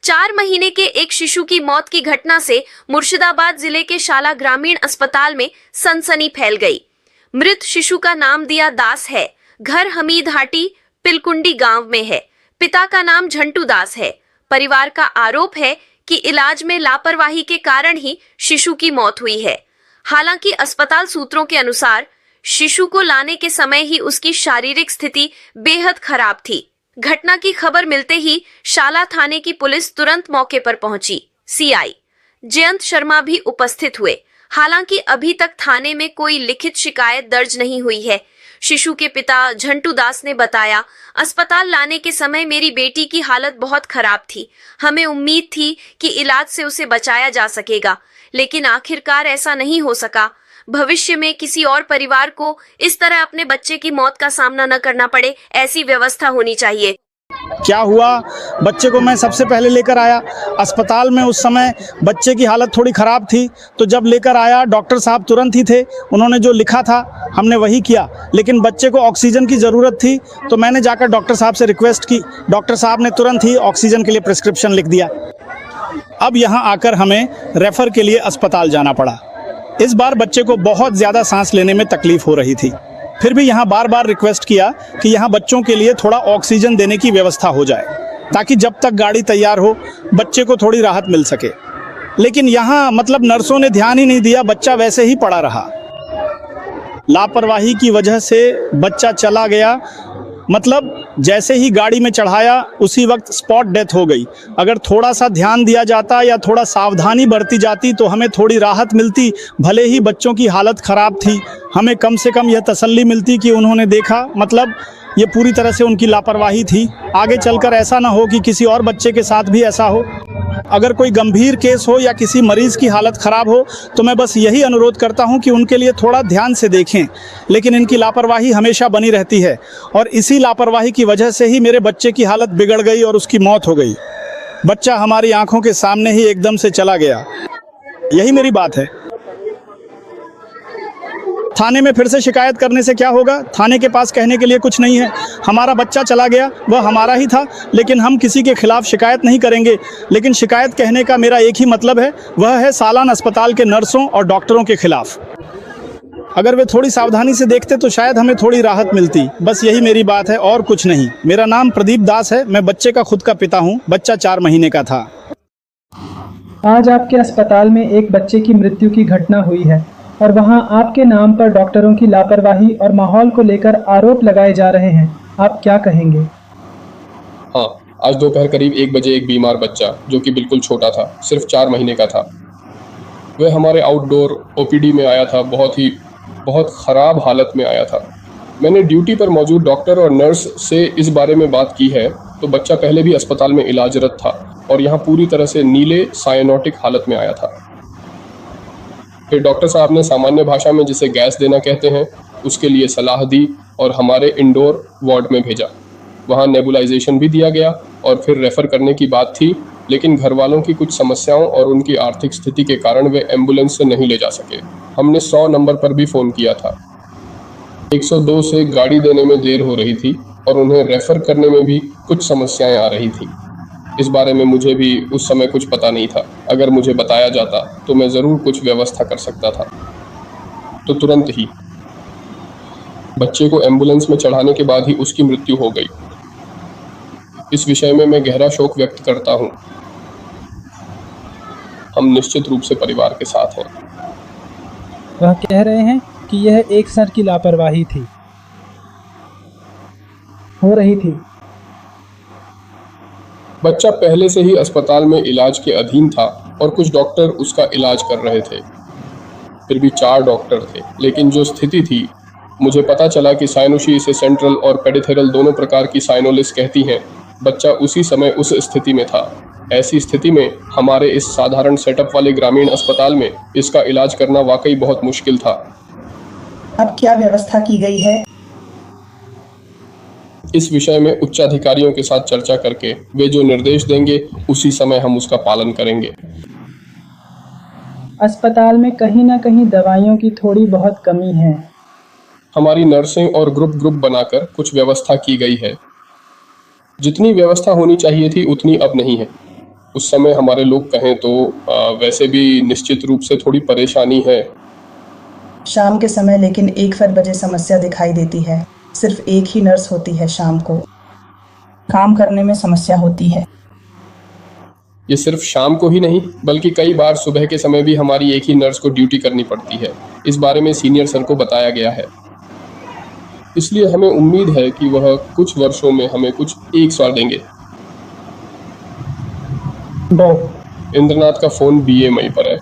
4 महीने के एक शिशु की मौत की घटना से मुर्शिदाबाद जिले के शाला ग्रामीण अस्पताल में सनसनी फैल गई। मृत शिशु का नाम दिया दास है। घर हमीद हाटी पिलकुंडी गांव में है। पिता का नाम झंटू दास है। परिवार का आरोप है कि इलाज में लापरवाही के कारण ही शिशु की मौत हुई है। हालांकि अस्पताल सूत्रों के अनुसार शिशु को लाने के समय ही उसकी शारीरिक स्थिति बेहद खराब थी। घटना की खबर मिलते ही शाला थाने की पुलिस तुरंत मौके पर पहुंची। सीआई जयंत शर्मा भी उपस्थित हुए। हालांकि अभी तक थाने में कोई लिखित शिकायत दर्ज नहीं हुई है। शिशु के पिता झंटू दास ने बताया, अस्पताल लाने के समय मेरी बेटी की हालत बहुत खराब थी। हमें उम्मीद थी कि इलाज से उसे बचाया जा सकेगा, लेकिन आखिरकार ऐसा नहीं हो सका। भविष्य में किसी और परिवार को इस तरह अपने बच्चे की मौत का सामना न करना पड़े, ऐसी व्यवस्था होनी चाहिए। क्या हुआ, बच्चे को मैं सबसे पहले लेकर आया अस्पताल में। उस समय बच्चे की हालत थोड़ी ख़राब थी, तो जब लेकर आया डॉक्टर साहब तुरंत ही थे। उन्होंने जो लिखा था हमने वही किया, लेकिन बच्चे को ऑक्सीजन की ज़रूरत थी, तो मैंने जाकर डॉक्टर साहब से रिक्वेस्ट की। डॉक्टर साहब ने तुरंत ही ऑक्सीजन के लिए प्रिस्क्रिप्शन लिख दिया। अब यहाँ आकर हमें रेफ़र के लिए अस्पताल जाना पड़ा। इस बार बच्चे को बहुत ज़्यादा सांस लेने में तकलीफ़ हो रही थी। फिर भी यहाँ बार बार रिक्वेस्ट किया कि यहाँ बच्चों के लिए थोड़ा ऑक्सीजन देने की व्यवस्था हो जाए, ताकि जब तक गाड़ी तैयार हो बच्चे को थोड़ी राहत मिल सके। लेकिन यहाँ मतलब नर्सों ने ध्यान ही नहीं दिया, बच्चा वैसे ही पड़ा रहा। लापरवाही की वजह से बच्चा चला गया। मतलब जैसे ही गाड़ी में चढ़ाया उसी वक्त स्पॉट डेथ हो गई। अगर थोड़ा सा ध्यान दिया जाता या थोड़ा सावधानी बरती जाती तो हमें थोड़ी राहत मिलती। भले ही बच्चों की हालत ख़राब थी, हमें कम से कम यह तसल्ली मिलती कि उन्होंने देखा, मतलब ये पूरी तरह से उनकी लापरवाही थी। आगे चलकर ऐसा ना हो कि किसी और बच्चे के साथ भी ऐसा हो। अगर कोई गंभीर केस हो या किसी मरीज़ की हालत ख़राब हो तो मैं बस यही अनुरोध करता हूं कि उनके लिए थोड़ा ध्यान से देखें। लेकिन इनकी लापरवाही हमेशा बनी रहती है, और इसी लापरवाही की वजह से ही मेरे बच्चे की हालत बिगड़ गई और उसकी मौत हो गई। बच्चा हमारी आंखों के सामने ही एकदम से चला गया। यही मेरी बात है। थाने में फिर से शिकायत करने से क्या होगा? थाने के पास कहने के लिए कुछ नहीं है। हमारा बच्चा चला गया, वह हमारा ही था, लेकिन हम किसी के खिलाफ शिकायत नहीं करेंगे। लेकिन शिकायत कहने का मेरा एक ही मतलब है, वह है सालान अस्पताल के नर्सों और डॉक्टरों के खिलाफ। अगर वे थोड़ी सावधानी से देखते तो शायद हमें थोड़ी राहत मिलती। बस यही मेरी बात है और कुछ नहीं। मेरा नाम प्रदीप दास है। मैं बच्चे का खुद का पिता हूँ। बच्चा 4 महीने का था। आज आपके अस्पताल में एक बच्चे की मृत्यु की घटना हुई है और वहां आपके नाम पर डॉक्टरों की लापरवाही और माहौल को लेकर आरोप लगाए जा रहे हैं। आप क्या कहेंगे? हाँ, आज दोपहर करीब 1 बजे एक बीमार बच्चा, जो कि बिल्कुल छोटा था, सिर्फ 4 महीने का था, वह हमारे आउटडोर ओपीडी में आया था। बहुत ख़राब हालत में आया था। मैंने ड्यूटी पर मौजूद डॉक्टर और नर्स से इस बारे में बात की है, तो बच्चा पहले भी अस्पताल में इलाजरत था और यहाँ पूरी तरह से नीले साइनोटिक हालत में आया था। फिर डॉक्टर साहब ने सामान्य भाषा में जिसे गैस देना कहते हैं, उसके लिए सलाह दी और हमारे इंडोर वार्ड में भेजा। वहाँ नेबुलाइजेशन भी दिया गया और फिर रेफ़र करने की बात थी, लेकिन घर वालों की कुछ समस्याओं और उनकी आर्थिक स्थिति के कारण वे एम्बुलेंस से नहीं ले जा सके। हमने 100 नंबर पर भी फ़ोन किया था। 102 से गाड़ी देने में देर हो रही थी और उन्हें रेफ़र करने में भी कुछ समस्याएं आ रही थी। इस बारे में मुझे भी उस समय कुछ पता नहीं था। अगर मुझे बताया जाता तो मैं ज़रूर कुछ व्यवस्था कर सकता था। तो तुरंत ही बच्चे को एम्बुलेंस में चढ़ाने के बाद ही उसकी मृत्यु हो गई। इस विषय में मैं गहरा शोक व्यक्त करता हूँ। हम निश्चित रूप से परिवार के साथ हैं। वह कह रहे हैं कि यह एक सर की लापरवाही थी, हो रही थी। बच्चा पहले से ही अस्पताल में इलाज के अधीन था और कुछ डॉक्टर उसका इलाज कर रहे थे। फिर भी 4 डॉक्टर थे, लेकिन जो स्थिति थी, मुझे पता चला कि साइनोशी इसे सेंट्रल और पेडिथेरल दोनों प्रकार की साइनोलिस कहती हैं। बच्चा उसी समय उस स्थिति में था। ऐसी स्थिति में हमारे इस साधारण सेटअप वाले ग्रामीण अस्पताल में इसका इलाज करना वाकई बहुत मुश्किल था। अब क्या व्यवस्था की गई है? इस विषय में उच्चाधिकारियों के साथ चर्चा करके वे जो निर्देश देंगे उसी समय हम उसका पालन करेंगे। अस्पताल में कहीं ना कहीं दवाइयों की थोड़ी बहुत कमी है। हमारी नर्सें और ग्रुप बनाकर कुछ व्यवस्था की गई है। जितनी व्यवस्था होनी चाहिए थी उतनी अब नहीं है। उस समय हमारे लोग कहें तो वैसे भी निश्चित रूप से थोड़ी परेशानी है। शाम के समय लेकिन 1 बजे समस्या दिखाई देती है। सिर्फ एक ही नर्स होती है शाम को। काम करने में समस्या होती है। ये सिर्फ शाम को ही नहीं बल्कि कई बार सुबह के समय भी हमारी एक ही नर्स को ड्यूटी करनी पड़ती है। इस बारे में सीनियर सर को बताया गया है। इसलिए हमें उम्मीद है कि वह कुछ वर्षों में हमें कुछ एक सवाल देंगे। इंद्रनाथ का फोन BA मई पर है।